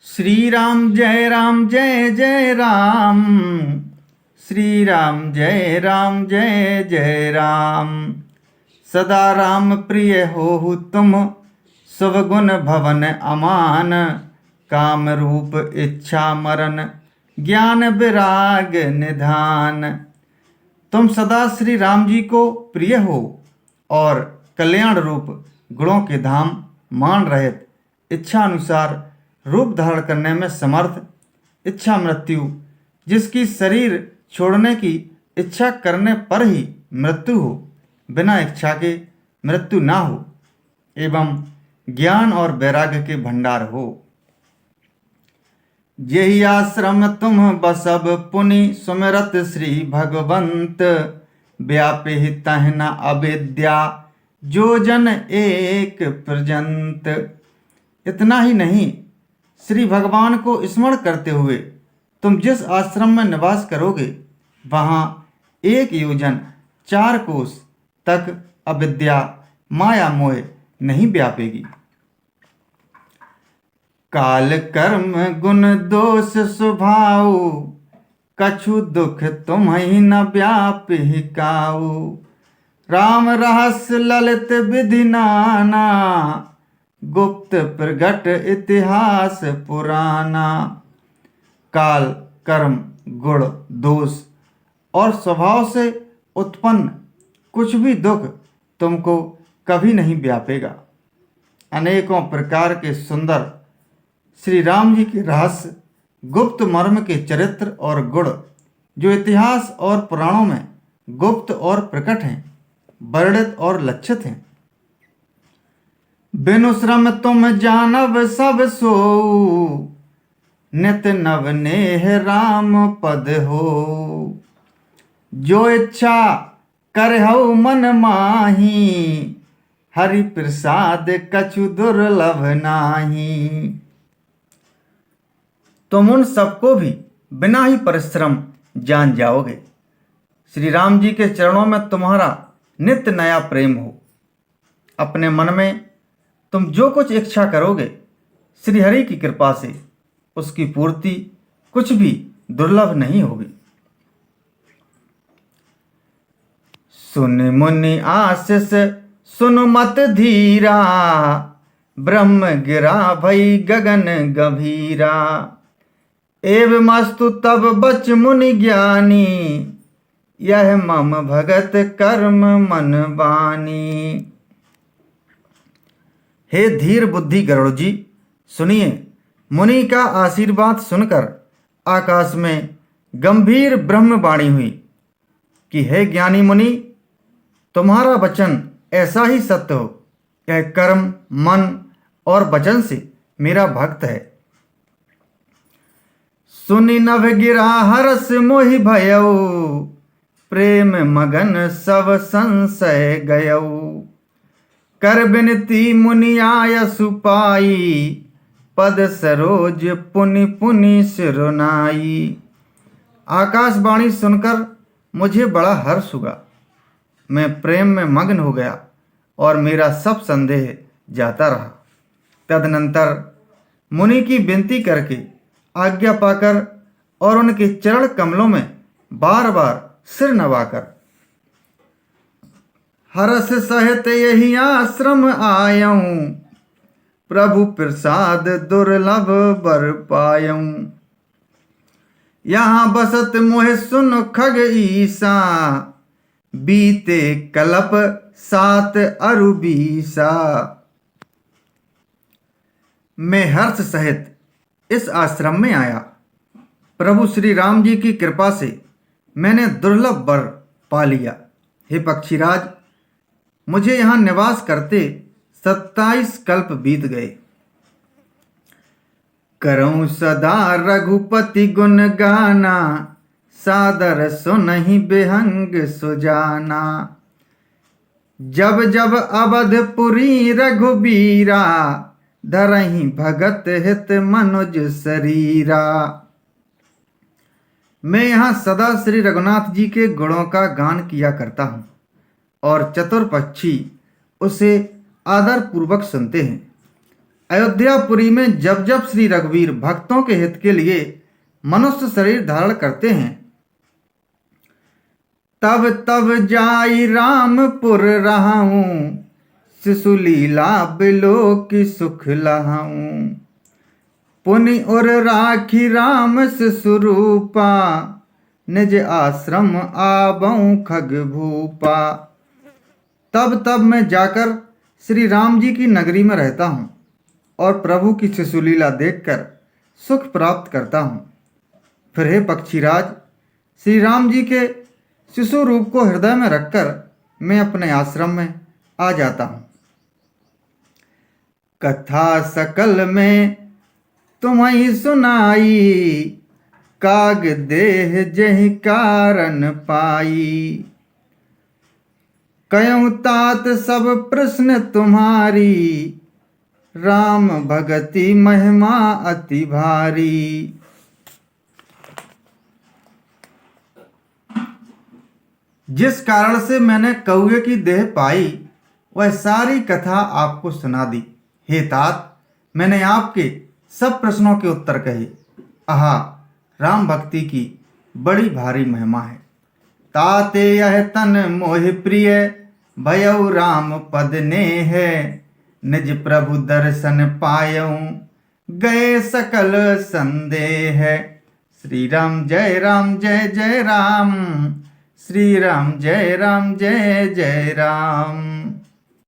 श्री राम जय जय राम। श्री राम जय जय राम। सदा राम प्रिय हो तुम, शुभ गुण भवन अमान। काम रूप इच्छा मरण, ज्ञान विराग निधान। तुम सदा श्री राम जी को प्रिय हो और कल्याण रूप गुणों के धाम मान रहित, इच्छा अनुसार रूप धारण करने में समर्थ, इच्छा मृत्यु, जिसकी शरीर छोड़ने की इच्छा करने पर ही मृत्यु हो, बिना इच्छा के मृत्यु ना हो, एवं ज्ञान और वैराग्य के भंडार हो। यही आश्रम तुम बसब पुनि, सुमिरत श्री भगवंत। व्यापि तह न अविद्या, जो जन एक प्रजंत। इतना ही नहीं, श्री भगवान को स्मरण करते हुए तुम जिस आश्रम में निवास करोगे, वहाँ 1 योजन 4 कोस तक अविद्या माया मोह नहीं व्यापेगी। काल कर्म गुण दोष स्वभाव, कछु दुख तुम्हि न व्यापि काऊ। राम रहस्य ललित विधि नाना, गुप्त प्रगट इतिहास पुराना। काल कर्म गुण दोष और स्वभाव से उत्पन्न कुछ भी दुख तुमको कभी नहीं व्यापेगा। अनेकों प्रकार के सुंदर श्री राम जी के रहस्य, गुप्त मर्म के चरित्र और गुण, जो इतिहास और पुराणों में गुप्त और प्रकट हैं, वर्णित और लक्षित हैं। बिनु श्रम तुम जानव सब सो, नित नव नेह राम पद हो। जो इच्छा करहु मन माही, हरि प्रसाद कछु दुर्लभ नाही। तुम उन सबको भी बिना ही परिश्रम जान जाओगे। श्री राम जी के चरणों में तुम्हारा नित्य नया प्रेम हो। अपने मन में तुम जो कुछ इच्छा करोगे, श्री हरि की कृपा से उसकी पूर्ति कुछ भी दुर्लभ नहीं होगी। सुन मुनि आशीष सुन मत धीरा, ब्रह्म गिरा भई गगन गंभीरा। एवमस्तु तब बच मुनि ज्ञानी, यह मम भगत कर्म मन बानी। हे धीर बुद्धि गरुड़ जी, सुनिए। मुनि का आशीर्वाद सुनकर आकाश में गंभीर ब्रह्मवाणी हुई कि हे ज्ञानी मुनि, तुम्हारा वचन ऐसा ही सत्य हो। यह कर्म मन और वचन से मेरा भक्त है। सुनि नभ गिरा हरस मोहि भयऊ, प्रेम मगन सब संशय गयऊ। कर बिनती मुनि आयसु पाई, पद सरोज पुनि पुनि सिरुनाई। आकाशवाणी सुनकर मुझे बड़ा हर्ष हुआ। मैं प्रेम में मग्न हो गया और मेरा सब संदेह जाता रहा। तदनंतर मुनि की विनती करके आज्ञा पाकर और उनके चरण कमलों में बार बार सिर नवाकर, हरस सहित यही आश्रम आयऊं, प्रभु प्रसाद दुर्लभ बर पायऊं। यहाँ बसत मोह सुन खग ईसा, बीते कलप 7 अरु 20। मैं हर्ष सहित इस आश्रम में आया। प्रभु श्री राम जी की कृपा से मैंने दुर्लभ वर पा लिया। हे पक्षीराज, मुझे यहाँ निवास करते 27 कल्प बीत गए। करऊं सदा रघुपति गुण गाना, सादर सुनहि बेहंग सुजाना। जब जब अवधपुरी रघुबीरा, धरहि भगत हित मनुज शरीरा। मैं यहाँ सदा श्री रघुनाथ जी के गुणों का गान किया करता हूँ और चतुर पक्षी उसे आदर पूर्वक सुनते हैं। अयोध्यापुरी में जब जब श्री रघुवीर भक्तों के हित के लिए मनुष्य शरीर धारण करते हैं, तब तब जाई रामपुर रहाऊं, शिशु लीला बिलो की सुख लहाऊं। पुनि उर राखी राम शिशु रूपा, निज आश्रम आबऊं खग भूपा। तब तब मैं जाकर श्री राम जी की नगरी में रहता हूँ और प्रभु की शिशुलीला देखकर सुख प्राप्त करता हूँ। फिर हे पक्षीराज, श्री राम जी के शिशु रूप को हृदय में रखकर मैं अपने आश्रम में आ जाता हूँ। कथा सकल में तुम्हें सुनाई, काग देह जहि कारण पाई। कयूं तात सब प्रश्न तुम्हारी, राम भगति महिमा अति भारी। जिस कारण से मैंने कौए की देह पाई, वह सारी कथा आपको सुना दी। हे तात, मैंने आपके सब प्रश्नों के उत्तर कहे। आहा, राम भक्ति की बड़ी भारी महिमा है। ताते यह तन मोहि प्रिय, भयउ राम पद ने है। निज प्रभु दर्शन पायऊं, गए सकल संदेह। श्री राम जय राम जय जय राम, श्री राम जय जय राम।